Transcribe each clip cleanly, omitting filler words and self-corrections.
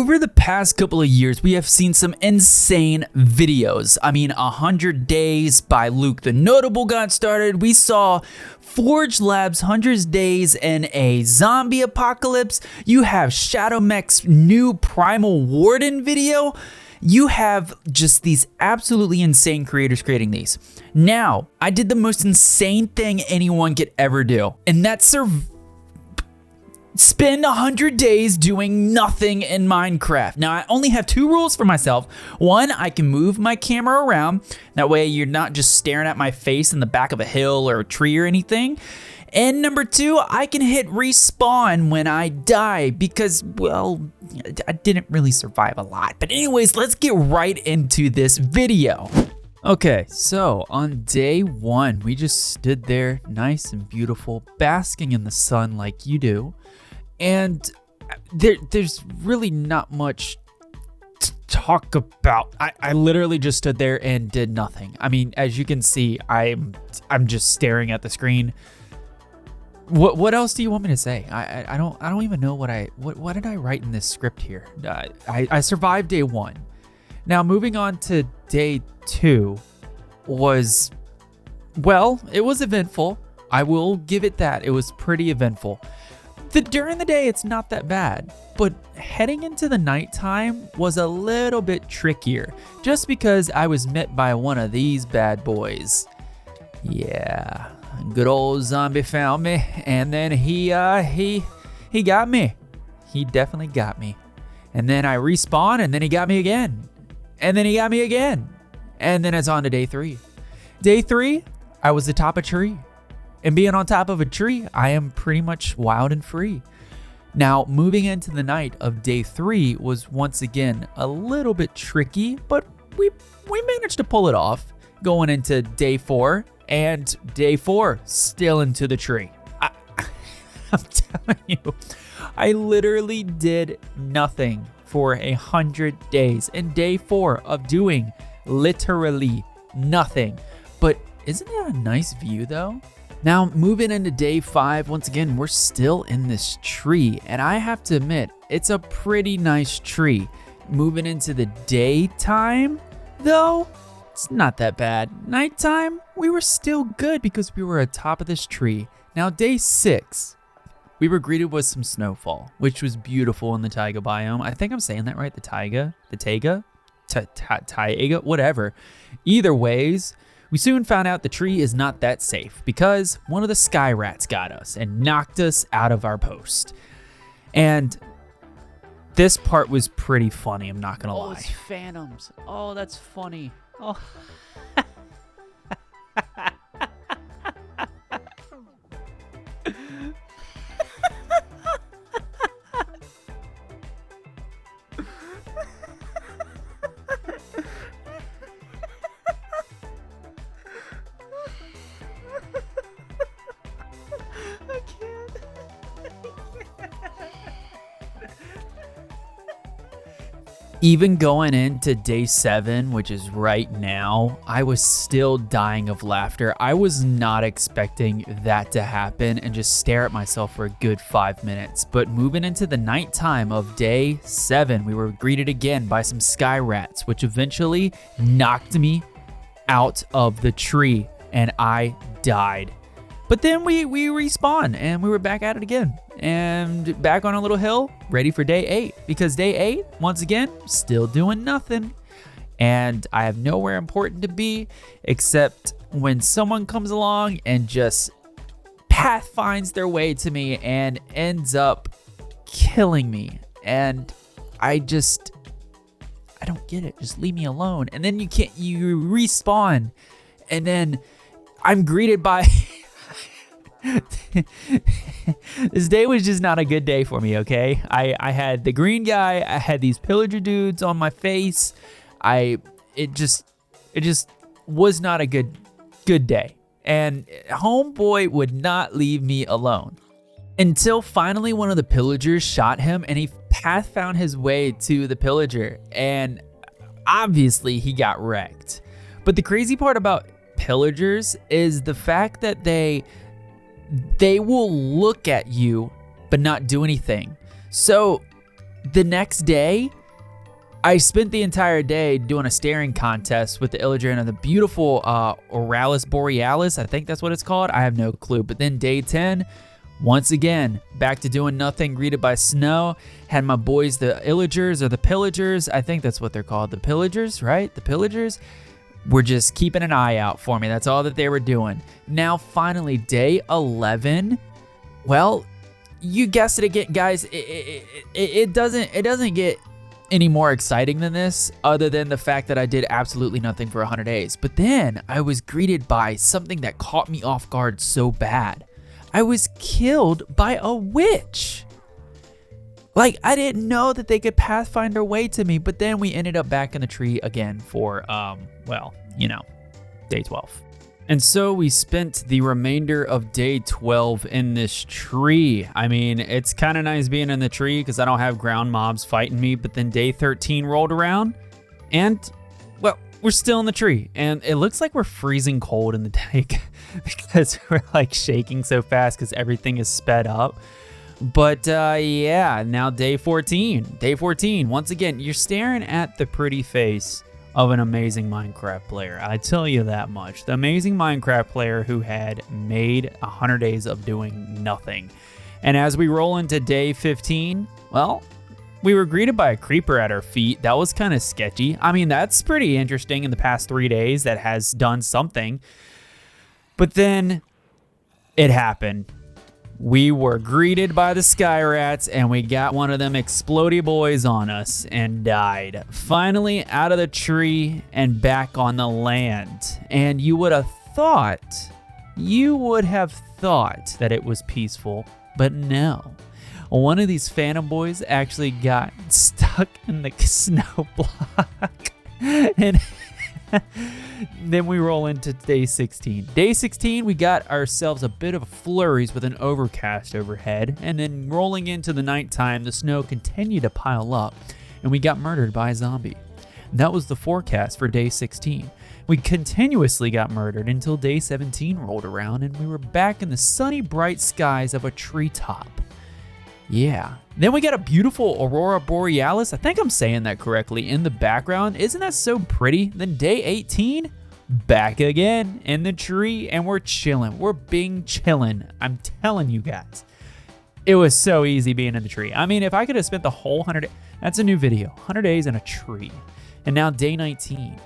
Over the past couple of years, we have seen some insane videos. I mean, 100 Days by Luke the Notable got started. We saw Forge Labs' 100 Days in a zombie apocalypse. You have Shadow Mech's new Primal Warden video. You have just these absolutely insane creators creating these. Now, I did the most insane thing anyone could ever do, and that's spend 100 days doing nothing in Minecraft. Now, I only have two rules for myself. One, I can move my camera around. That way you're not just staring at my face in the back of a hill or a tree or anything. And number two, I can hit respawn when I die because, well, I didn't really survive a lot. But anyways, let's get right into this video. Okay, so on day one, we just stood there nice and beautiful, basking in the sun like you do. And there's really not much to talk about. I literally just stood there and did nothing. I mean, as you can see, I'm just staring at the screen. What else do you want me to say? I don't even know what did I write in this script here. I survived day one. Now moving on to day two was, well, it was eventful. I will give it that. It was pretty eventful. During the day, it's not that bad, but heading into the nighttime was a little bit trickier, just because I was met by one of these bad boys. Yeah, good old zombie found me, and then he got me. He definitely got me. And then I respawned, and then he got me again. And then he got me again. And then it's on to day three. Day three, I was atop a tree. And being on top of a tree, I am pretty much wild and free. Now, moving into the night of day three was once again a little bit tricky, but we managed to pull it off going into day four, and day four, still into the tree. I'm telling you, I literally did nothing for 100 days. And day four of doing literally nothing. But isn't that a nice view though? Now, moving into day five, once again, we're still in this tree, and I have to admit, it's a pretty nice tree. Moving into the daytime, though, it's not that bad. Nighttime, we were still good because we were atop of this tree. Now, day six, we were greeted with some snowfall, which was beautiful in the taiga biome. I think I'm saying that right, the taiga, whatever. Either ways, we soon found out the tree is not that safe because one of the sky rats got us and knocked us out of our post. And this part was pretty funny, I'm not gonna lie. Oh, it's phantoms. Oh, that's funny. Oh. Even going into day 7, which is right now, I was still dying of laughter. I was not expecting that to happen and just stare at myself for a good 5 minutes. But moving into the nighttime of day 7, we were greeted again by some sky rats, which eventually knocked me out of the tree and I died. But then we respawned and we were back at it again and back on a little hill, ready for day 8, because day 8, once again, still doing nothing. And I have nowhere important to be except when someone comes along and just path finds their way to me and ends up killing me. And I don't get it. Just leave me alone. And then you respawn and then I'm greeted by this day was just not a good day for me, okay? I had the green guy, I had these pillager dudes on my face. It just was not a good day. And homeboy would not leave me alone. Until finally one of the pillagers shot him and he path found his way to the pillager and obviously he got wrecked. But the crazy part about pillagers is the fact that they will look at you but not do anything. So the next day I spent the entire day doing a staring contest with the illager and the beautiful Auralis Borealis. I think that's what it's called. I have no clue. But then day 10, once again, back to doing nothing, greeted by snow. Had my boys, the illagers or the pillagers. I think that's what they're called. The pillagers, right? The pillagers were just keeping an eye out for me. That's all that they were doing. Now, finally, day 11. Well, you guessed it again, guys. It doesn't get any more exciting than this, other than the fact that I did absolutely nothing for 100 days. But then I was greeted by something that caught me off guard so bad. I was killed by a witch. Like, I didn't know that they could pathfind their way to me, but then we ended up back in the tree again for, well, you know, day 12. And so we spent the remainder of day 12 in this tree. I mean, it's kind of nice being in the tree because I don't have ground mobs fighting me, but then day 13 rolled around and, well, we're still in the tree. And it looks like we're freezing cold in the day because we're like shaking so fast because everything is sped up. But yeah, now day 14. Day 14, once again, you're staring at the pretty face of an amazing Minecraft player. I tell you that much. The amazing Minecraft player who had made 100 days of doing nothing. And as we roll into day 15, well, we were greeted by a creeper at our feet. That was kind of sketchy. I mean, that's pretty interesting in the past 3 days that has done something. But then it happened. We were greeted by the sky rats and we got one of them explodey boys on us and died. Finally out of the tree and back on the land. And you would have thought that it was peaceful, but no. One of these phantom boys actually got stuck in the snow block. And then we roll into day 16. Day 16, we got ourselves a bit of flurries with an overcast overhead, and then rolling into the nighttime, the snow continued to pile up, and we got murdered by a zombie. That was the forecast for day 16. We continuously got murdered until day 17 rolled around, and we were back in the sunny, bright skies of a treetop. Yeah. Then we got a beautiful Aurora Borealis, I think I'm saying that correctly, in the background. Isn't that so pretty? Then day 18, back again in the tree, and we're chilling. We're being chilling. I'm telling you guys. It was so easy being in the tree. I mean, if I could have spent the whole 100, that's a new video, 100 days in a tree. And now day 19.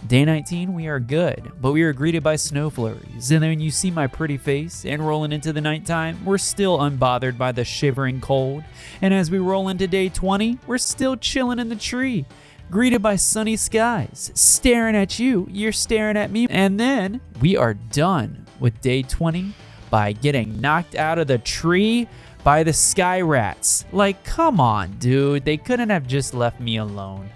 Day 19, we are good, but we are greeted by snow flurries. And then you see my pretty face, and rolling into the nighttime, we're still unbothered by the shivering cold. And as we roll into day 20, we're still chilling in the tree, greeted by sunny skies, staring at you, you're staring at me. And then we are done with day 20 by getting knocked out of the tree by the sky rats. Like, come on, dude, they couldn't have just left me alone.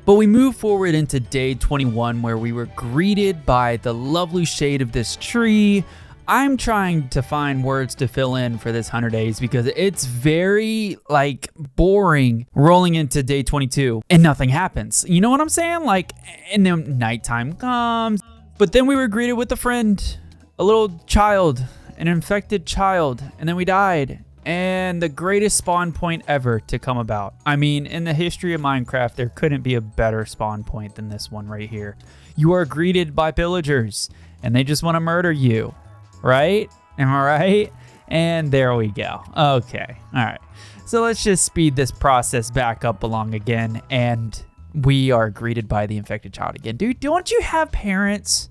But we move forward into day 21 where we were greeted by the lovely shade of this tree. I'm trying to find words to fill in for this 100 days because it's very like boring rolling into day 22 and nothing happens. You know what I'm saying? Like, and then nighttime comes, but then we were greeted with a friend, a little child, an infected child, and then we died. And the greatest spawn point ever to come about. I mean, in the history of Minecraft, there couldn't be a better spawn point than this one right here. You are greeted by pillagers, and they just want to murder you, right? Am I right? And there we go. Okay, all right. So let's just speed this process back up along again, and we are greeted by the infected child again. Dude, don't you have parents?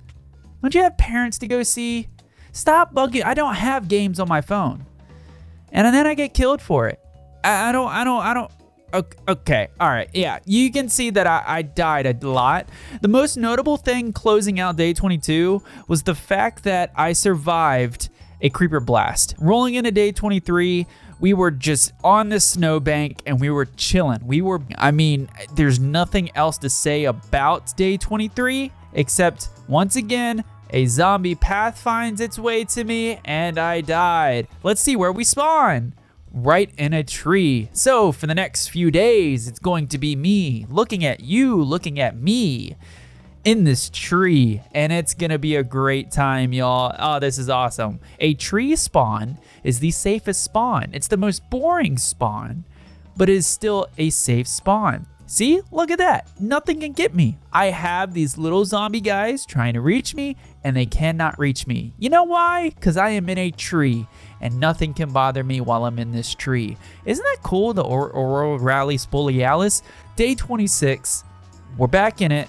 Don't you have parents to go see? Stop bugging. I don't have games on my phone. And then I get killed for it. I don't. Okay, all right, yeah. You can see that I died a lot. The most notable thing closing out day 22 was the fact that I survived a creeper blast. Rolling into day 23, we were just on the snowbank and we were chilling. I mean, there's nothing else to say about day 23 except once again, a zombie path finds its way to me and I died. Let's see where we spawn. Right in a tree. So for the next few days, it's going to be me looking at you, looking at me in this tree. And it's gonna be a great time, y'all. Oh, this is awesome. A tree spawn is the safest spawn. It's the most boring spawn, but it is still a safe spawn. See, look at that. Nothing can get me. I have these little zombie guys trying to reach me, and they cannot reach me. You know why? Because I am in a tree, and nothing can bother me while I'm in this tree. Isn't that cool, the Aurora Borealis? Day 26, we're back in it.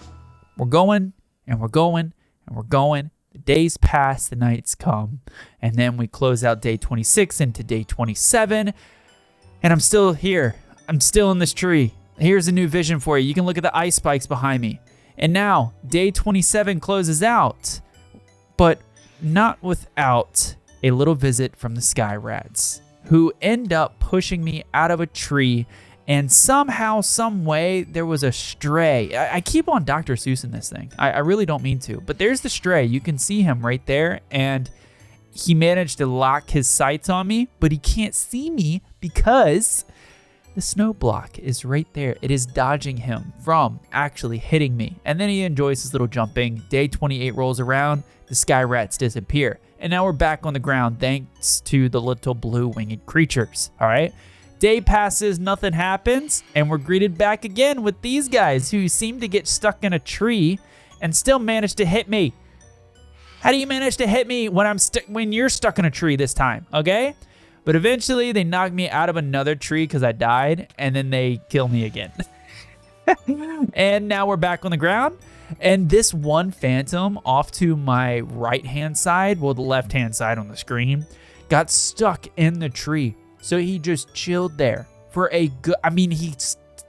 We're going, and we're going, and we're going. The days pass, the nights come, and then we close out day 26 into day 27, and I'm still here. I'm still in this tree. Here's a new vision for you. You can look at the ice spikes behind me. And now, day 27 closes out, but not without a little visit from the Sky Rats, who end up pushing me out of a tree, and somehow, some way, there was a stray. I keep on Dr. Seuss in this thing. I really don't mean to, but there's the stray. You can see him right there, and he managed to lock his sights on me, but he can't see me because the snow block is right there. It is dodging him from actually hitting me. And then he enjoys his little jumping. Day 28 rolls around, the Sky Rats disappear. And now we're back on the ground thanks to the little blue winged creatures, all right? Day passes, nothing happens, and we're greeted back again with these guys who seem to get stuck in a tree and still manage to hit me. How do you manage to hit me when you're stuck in a tree this time, okay? But eventually they knock me out of another tree because I died, and then they kill me again. And now we're back on the ground, and this one phantom off to my right-hand side, well, the left-hand side on the screen, got stuck in the tree. So he just chilled there for a good,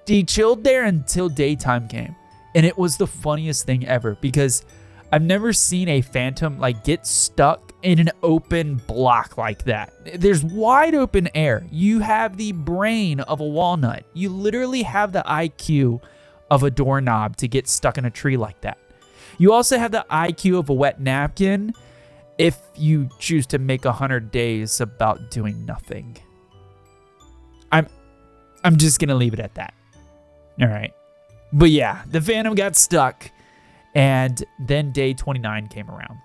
he chilled there until daytime came. And it was the funniest thing ever because I've never seen a phantom like get stuck in an open block like that. There's wide open air. You have the brain of a walnut. You literally have the IQ of a doorknob to get stuck in a tree like that. You also have the IQ of a wet napkin if you choose to make 100 days about doing nothing. I'm just gonna leave it at that. All right. But yeah, the phantom got stuck, and then day 29 came around.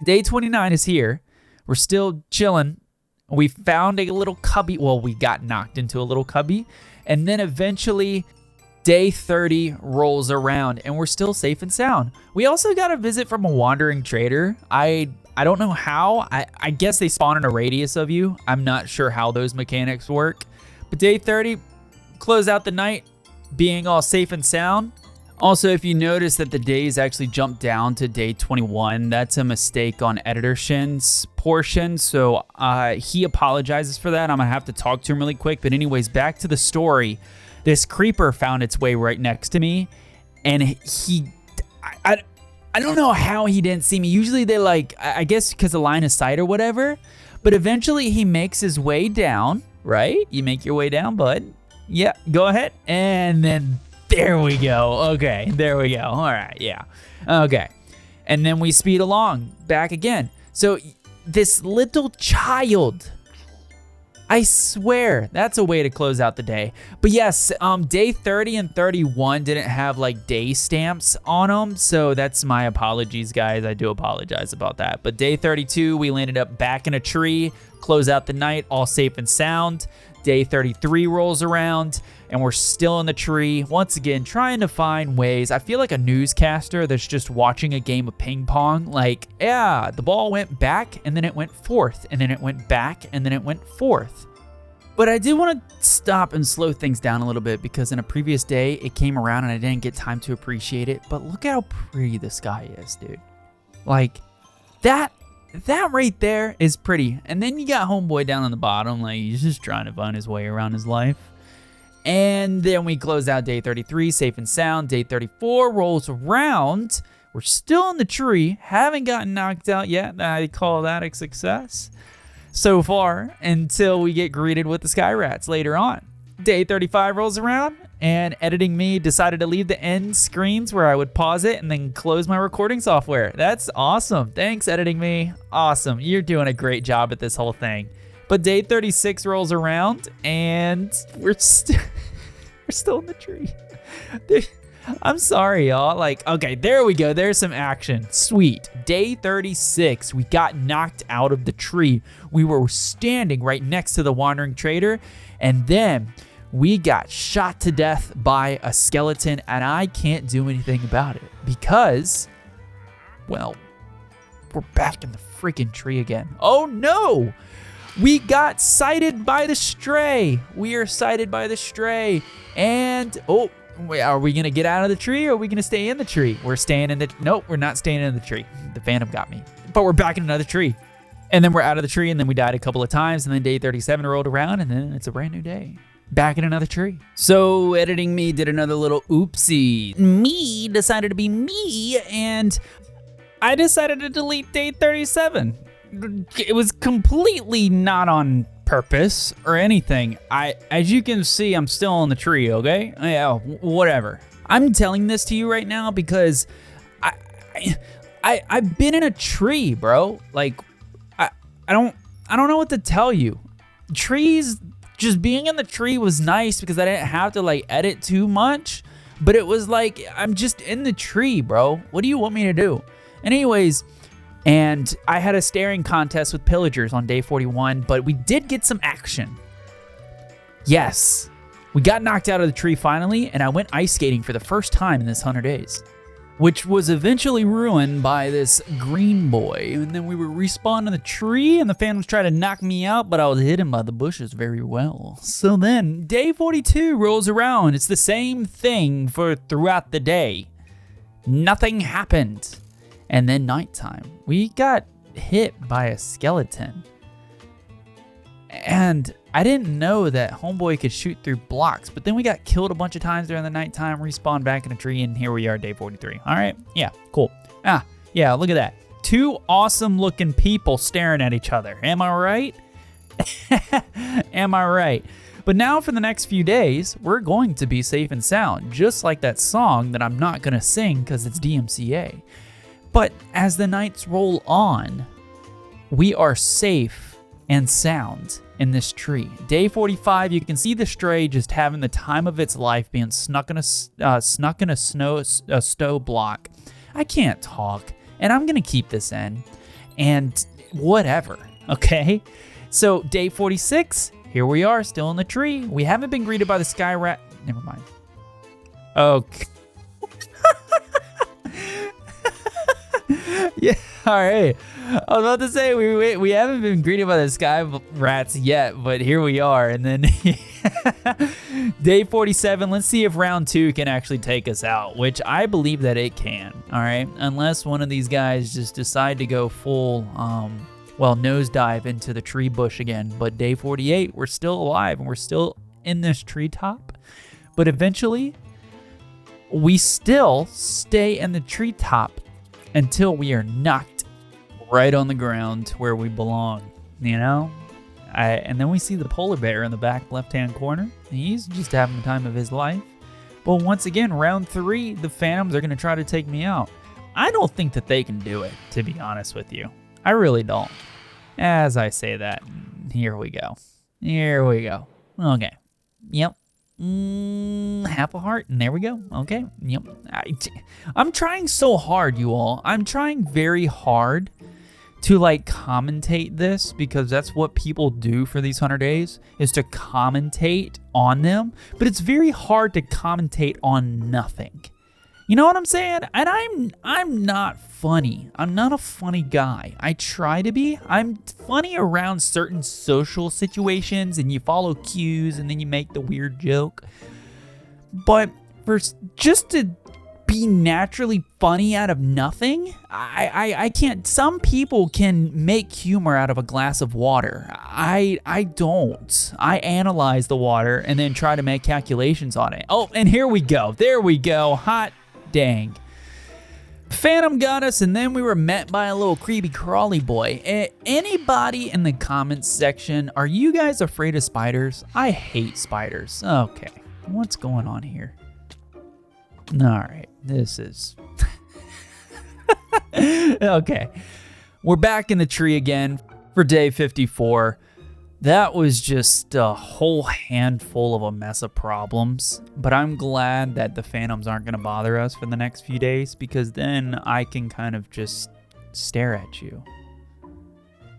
Day 29 is here. We're still chilling. We found a little cubby. Well, we got knocked into a little cubby, and then eventually day 30 rolls around, and we're still safe and sound. We also got a visit from a wandering trader. I don't know how. I guess they spawn in a radius of you. I'm not sure how those mechanics work. But day 30, close out the night, being all safe and sound. Also, if you notice that the days actually jump down to day 21, that's a mistake on itsShinn's portion. So he apologizes for that. I'm gonna have to talk to him really quick. But anyways, back to the story. This creeper found its way right next to me, and I don't know how he didn't see me. Usually they I guess because of line of sight or whatever. But eventually he makes his way down. Right? You make your way down, bud. Yeah, go ahead. And then there we go. Okay, there we go. All right, yeah. Okay. And then we speed along back again. So this little child, I swear, that's a way to close out the day. But yes, day 30 and 31 didn't have day stamps on them. So that's my apologies, guys. I do apologize about that. But day 32, we landed up back in a tree, close out the night, all safe and sound. Day 33 rolls around, and we're still in the tree. Once again, trying to find ways. I feel like a newscaster that's just watching a game of ping pong. Yeah, the ball went back, and then it went forth, and then it went back, and then it went forth. But I do want to stop and slow things down a little bit because in a previous day, it came around and I didn't get time to appreciate it. But look how pretty the sky is, dude. That right there is pretty. And then you got homeboy down on the bottom, he's just trying to find his way around his life. And then we close out day 33, safe and sound. Day 34 rolls around. We're still in the tree, haven't gotten knocked out yet. I call that a success so far until we get greeted with the Sky Rats later on. Day 35 rolls around, and editing me decided to leave the end screens where I would pause it and then close my recording software. That's awesome. Thanks, editing me. Awesome. You're doing a great job at this whole thing. But day 36 rolls around, and we're still in the tree. I'm sorry, y'all. Okay, there we go. There's some action. Sweet. Day 36, we got knocked out of the tree. We were standing right next to the wandering trader, and then we got shot to death by a skeleton, and I can't do anything about it because, well, we're back in the freaking tree again. Oh no! We got sighted by the stray. We are sighted by the stray. And, oh, are we going to get out of the tree or are we going to stay in the tree? We're staying in the, nope, we're not staying in the tree. The phantom got me. But we're back in another tree. And then we're out of the tree and then we died a couple of times and then day 37 rolled around and then it's a brand new day. Back in another tree. So editing me did another little oopsie. Me decided to be me and I decided to delete day 37. It was completely not on purpose or anything. As you can see, I'm still in the tree, okay? Yeah, whatever. I'm telling this to you right now because I've been in a tree, bro. Like, I don't know what to tell you. Trees, just being in the tree was nice because I didn't have to like edit too much, but it was like, I'm just in the tree, bro. What do you want me to do? Anyways, and I had a staring contest with pillagers on day 41, but we did get some action. Yes, we got knocked out of the tree finally, and I went ice skating for the first time in this 100 days, which was eventually ruined by this green boy. And then we were respawned in the tree, and the phantoms tried to knock me out, but I was hidden by the bushes very well. So then day 42 rolls around. It's the same thing for throughout the day. Nothing happened. And then nighttime, we got hit by a skeleton. And I didn't know that homeboy could shoot through blocks, but then we got killed a bunch of times during the nighttime, respawned back in a tree, and here we are, day 43. All right, yeah, cool. Yeah, look at that. Two awesome looking people staring at each other. Am I right? Am I right? But now for the next few days, we're going to be safe and sound, just like that song that I'm not gonna sing because it's DMCA. But as the nights roll on, we are safe and sound in this tree. Day 45, you can see the stray just having the time of its life, being snuck in a stow block. I can't talk, and I'm gonna keep this in, and whatever, okay? So day 46, here we are, still in the tree. We haven't been greeted by the sky rat. Never mind. Okay. Yeah, all right. I was about to say we haven't been greeted by the sky rats yet, but here we are. And then day 47, let's see if round 2 can actually take us out, which I believe that it can, all right? Unless one of these guys just decide to go full, nosedive into the tree bush again. But day 48, we're still alive and we're still in this treetop. But eventually, we still stay in the treetop until we are knocked right on the ground where we belong, you know? And then we see the polar bear in the back left-hand corner. He's just having the time of his life. But once again, round 3, the phantoms are going to try to take me out. I don't think that they can do it, to be honest with you. I really don't. As I say that, here we go. Here we go. Okay. Yep. Half a heart, and there we go. Okay. Yep. I'm trying so hard, you all. I'm trying very hard to like commentate this because that's what people do for these 100 days is to commentate on them. But it's very hard to commentate on nothing. You know what I'm saying? And I'm not funny. I'm not a funny guy. I try to be. I'm funny around certain social situations and you follow cues and then you make the weird joke. But for just to be naturally funny out of nothing, I can't. Some people can make humor out of a glass of water. I don't. I analyze the water and then try to make calculations on it. Oh, and here we go. There we go. Hot dang. Phantom got us, and then we were met by a little creepy crawly boy. Anybody in the comments section, are you guys afraid of spiders? I hate spiders. Okay, what's going on here? All right, this is... Okay, we're back in the tree again for day 54. That was just a whole handful of a mess of problems, but I'm glad that the phantoms aren't going to bother us for the next few days because then I can kind of just stare at you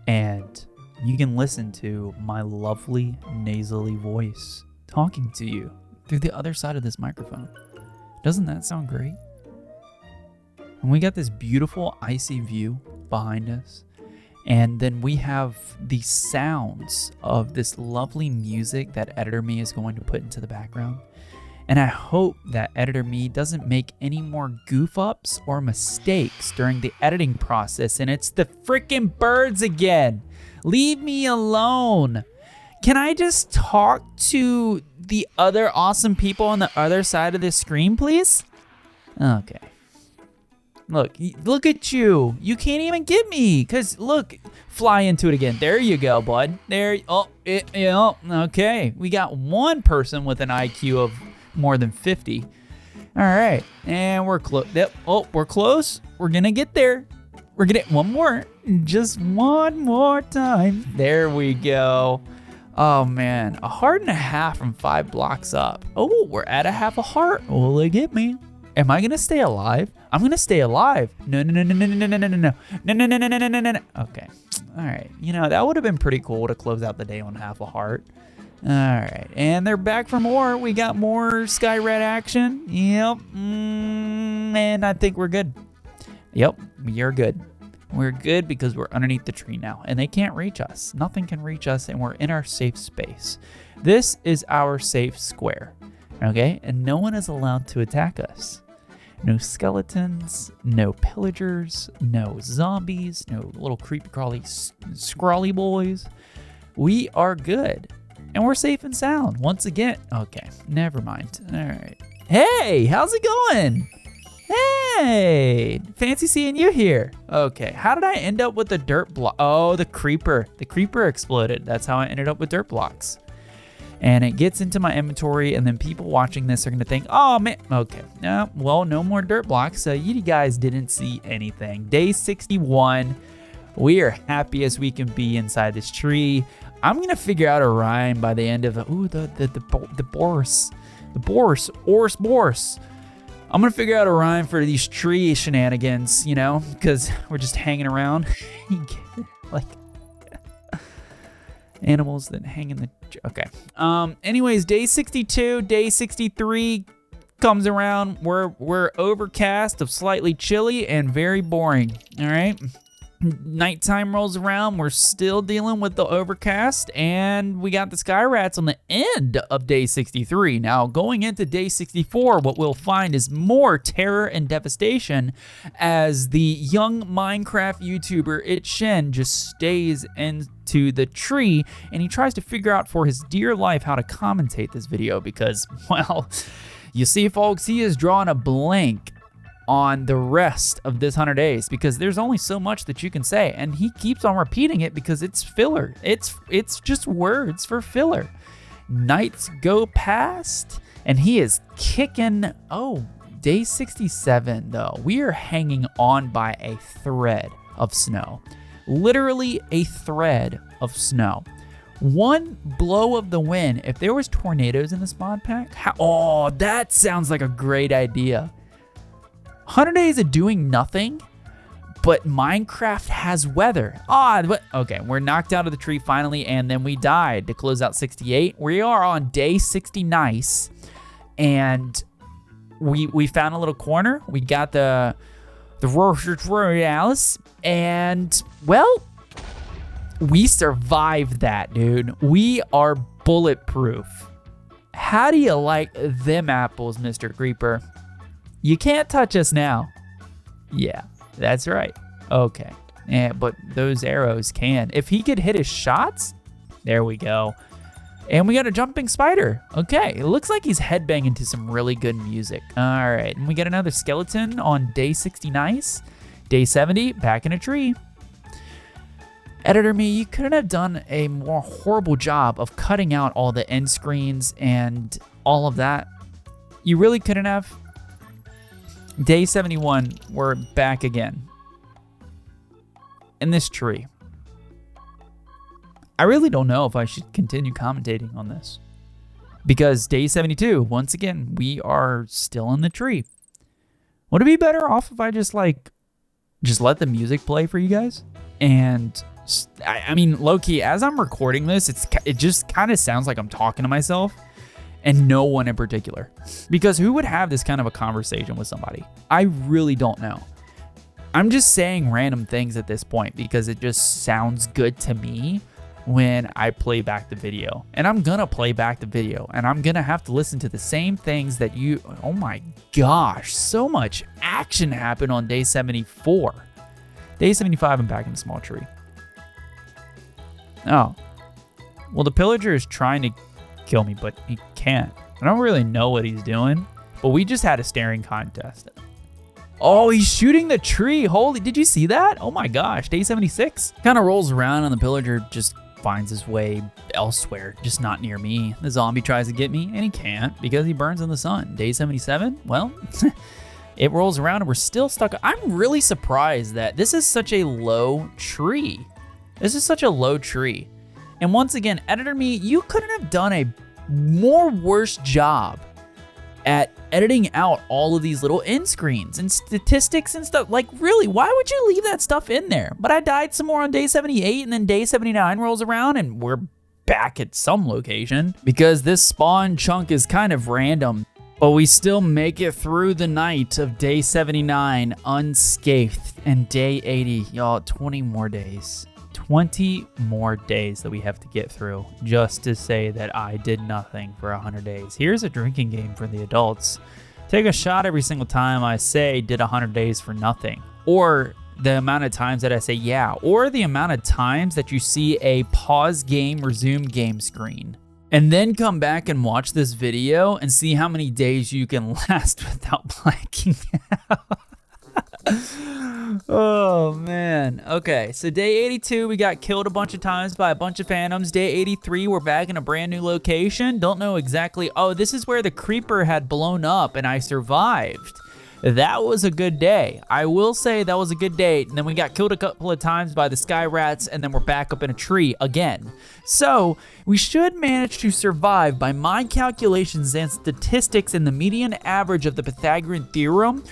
and you can listen to my lovely nasally voice talking to you through the other side of this microphone. Doesn't that sound great? And we got this beautiful icy view behind us. And then we have the sounds of this lovely music that Editor Me is going to put into the background. And I hope that Editor Me doesn't make any more goof ups or mistakes during the editing process. And it's the freaking birds again. Leave me alone. Can I just talk to the other awesome people on the other side of the screen, please? Okay. Look at you. You can't even get me. Cause look, fly into it again. There you go, bud. Okay. We got one person with an IQ of more than 50. All right, and we're close. Yep. Oh, we're close. We're gonna get there. We're gonna one more. Just one more time. There we go. Oh man, 1.5 hearts from 5 blocks up. Oh, we're at a half a heart. Will they get me? Am I gonna stay alive? I'm gonna stay alive. No. Okay. All right. You know, that would have been pretty cool to close out the day on half a heart. All right. And they're back for more. We got more Sky Red action. Yep. And I think we're good. Yep. We are good. We're good because we're underneath the tree now and they can't reach us. Nothing can reach us and we're in our safe space. This is our safe square. Okay. And no one is allowed to attack us. No skeletons, no pillagers, no zombies, no little creepy crawly scrawly boys. We are good. And we're safe and sound. Once again. Okay, never mind. All right. Hey, how's it going? Hey, fancy seeing you here. Okay, how did I end up with the dirt block? Oh, the creeper. The creeper exploded. That's how I ended up with dirt blocks. And it gets into my inventory, and then people watching this are going to think, oh, man. Okay, well, no more dirt blocks. So you guys didn't see anything. Day 61. We are happy as we can be inside this tree. I'm going to figure out a rhyme by the end of the Boris. The Boris. I'm going to figure out a rhyme for these tree shenanigans, you know, because we're just hanging around. Like animals that hang in the... Okay. Anyways, day 62, day 63 comes around. We're overcast of slightly chilly and very boring. All right. Nighttime rolls around. We're still dealing with the overcast, and we got the sky rats on the end of day 63. Now, going into day 64, what we'll find is more terror and devastation as the young Minecraft YouTuber itsShinn just stays into the tree, and he tries to figure out for his dear life how to commentate this video because, well, you see, folks, he is drawing a blank on the rest of this 100 days because there's only so much that you can say, and he keeps on repeating it because it's filler. It's just words for filler. Nights go past and he is kicking. Oh, day 67 though, we are hanging on by a thread of snow, literally a thread of snow. One blow of the wind, if there was tornadoes in this mod pack, oh, that sounds like a great idea. 100 days of doing nothing, but Minecraft has weather. Okay, we're knocked out of the tree finally, and then we died to close out 68. We are on day 60 nice, and we found a little corner. We got the Royales, and, well, we survived that, dude. We are bulletproof. How do you like them apples, Mr. Creeper? You can't touch us now. Yeah, that's right. Okay. But those arrows can. If he could hit his shots, there we go. And we got a jumping spider. Okay, it looks like he's headbanging to some really good music. All right, and we got another skeleton on day 60 nice. Day 70, back in a tree. Editor Me, you couldn't have done a more horrible job of cutting out all the end screens and all of that. You really couldn't have. Day 71, we're back again in this tree. I really don't know if I should continue commentating on this because day 72, once again, we are still in the tree. Would it be better off if I just let the music play for you guys? And I mean, low key, as I'm recording this, it just kind of sounds like I'm talking to myself. and no one in particular. Because who would have this kind of a conversation with somebody? I really don't know. I'm just saying random things at this point because it just sounds good to me when I play back the video. And I'm gonna play back the video and I'm gonna have to listen to the same things that you, oh my gosh, so much action happened on day 74. Day 75, I'm back in a small tree. Oh, well, the pillager is trying to kill me, but he can't. I don't really know what he's doing, but we just had a staring contest. Oh, he's shooting the tree. Holy, did you see that? Oh my gosh, day 76. Kind of rolls around and the pillager just finds his way elsewhere, just not near me. The zombie tries to get me and he can't because he burns in the sun. Day 77, well, it rolls around and we're still stuck. I'm really surprised that this is such a low tree. This is such a low tree. And once again, editor me, you couldn't have done a more worse job at editing out all of these little end screens and statistics and stuff. Like, really, why would you leave that stuff in there? But I died some more on day 78 and then day 79 rolls around and we're back at some location because this spawn chunk is kind of random. But we still make it through the night of day 79 unscathed and day 80. Y'all, 20 more days. 20 more days that we have to get through just to say that I did nothing for 100 days. Here's a drinking game for the adults. Take a shot every single time I say did 100 days for nothing. Or the amount of times that I say yeah. Or the amount of times that you see a pause game, resume game screen. And then come back and watch this video and see how many days you can last without blacking out. Oh man. Okay, so day 82 we got killed a bunch of times by a bunch of phantoms. Day 83 we're back in a brand new location. Don't know exactly. Oh, this is where the creeper had blown up and I survived. That was a good day. I will say that was a good day. And then we got killed a couple of times by the sky rats and then we're back up in a tree again. So we should manage to survive by my calculations and statistics and the median average of the Pythagorean theorem,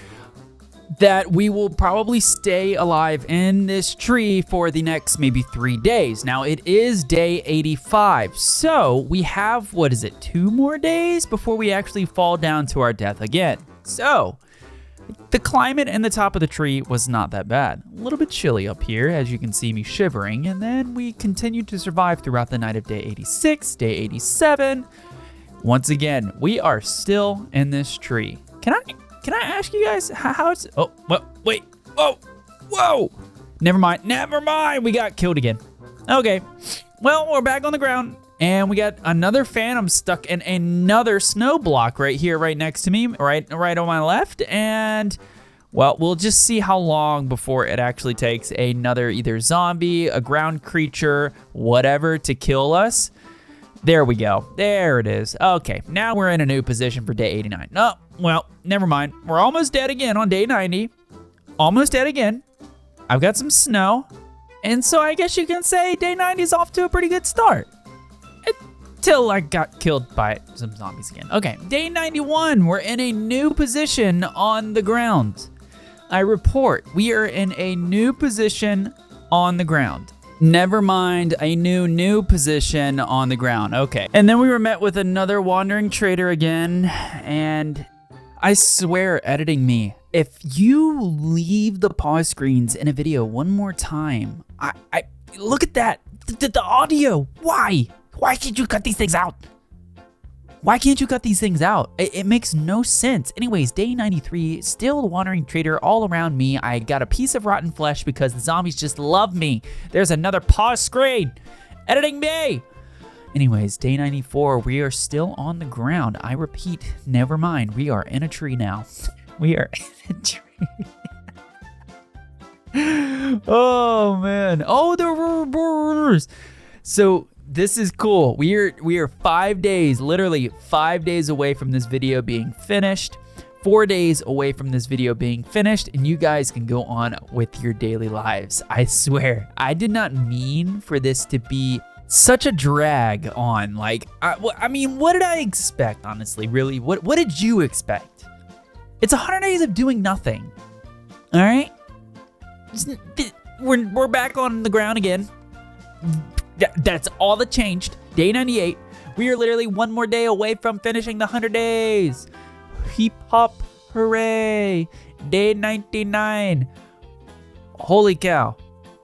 that we will probably stay alive in this tree for the next maybe 3 days. Now it is day 85, so we have, what is it, 2 more days before we actually fall down to our death again. So the climate in the top of the tree was not that bad. A little bit chilly up here, as you can see me shivering, and then we continued to survive throughout the night of day 86, day 87. Once again, we are still in this tree. Can I ask you guys how it's... Oh, wait. Whoa. Never mind. We got killed again. Okay. Well, we're back on the ground. And we got another phantom stuck in another snow block right here, right next to me, right on my left. And, well, we'll just see how long before it actually takes another either zombie, a ground creature, whatever to kill us. There we go. There it is. Okay, now we're in a new position for day 89. Oh, well, never mind. We're almost dead again on day 90. Almost dead again. I've got some snow. And so I guess you can say day 90 is off to a pretty good start. Until I got killed by some zombies again. Okay, day 91. We're in a new position on the ground. I report we are in a new position on the ground. Never mind, a new position on the ground. Okay. And then we were met with another wandering trader again. And I swear, editing me, if you leave the pause screens in a video one more time, I look at that. The audio. Why? Why can't you cut these things out? Why can't you cut these things out? It makes no sense. Anyways, day 93, still the wandering trader all around me. I got a piece of rotten flesh because the zombies just love me. There's another pause screen. Editing me. Anyways, day 94, we are still on the ground. I repeat, never mind. We are in a tree now. We are in a tree. Oh, man. Oh, the borders. So this is cool. We are 5 days, literally 5 days away from this video being finished. 4 days away from this video being finished, and you guys can go on with your daily lives. I swear, I did not mean for this to be such a drag on. Like, I mean, what did I expect, honestly? Really, what did you expect? It's 100 days of doing nothing. All right, we're back on the ground again. That's all that changed. Day 98, We are literally one more day away from finishing the 100 days. Hip hop, hooray. Day 99. Holy cow.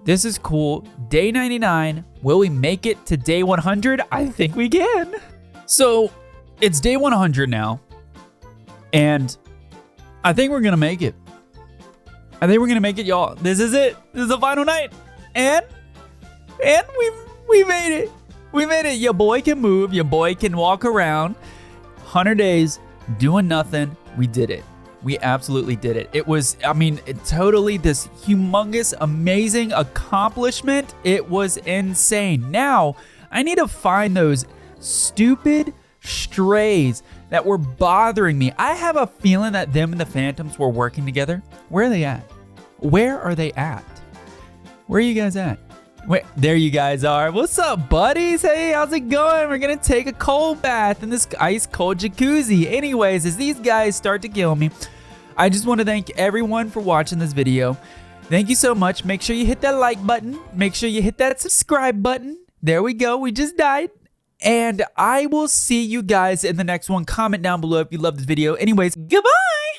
This is cool. Day 99. Will we make it to day 100? I think we can. So it's day 100 now. And I think we're going to make it. I think we're going to make it, y'all. This is it. This is the final night. And we made it. We made it. Your boy can move. Your boy can walk around. 100 days doing nothing. We did it. We absolutely did it. It was, totally this humongous, amazing accomplishment. It was insane. Now, I need to find those stupid strays that were bothering me. I have a feeling that them and the Phantoms were working together. Where are they at? Where are they at? Where are you guys at? Wait, there you guys are. What's up, buddies? Hey, how's it going? We're gonna take a cold bath in this ice cold jacuzzi. Anyways, as these guys start to kill me, I just want to thank everyone for watching this video. Thank you so much. Make sure you hit that like button. Make sure you hit that subscribe button. There we go. We just died. And I will see you guys in the next one. Comment down below if you love this video. Anyways, goodbye.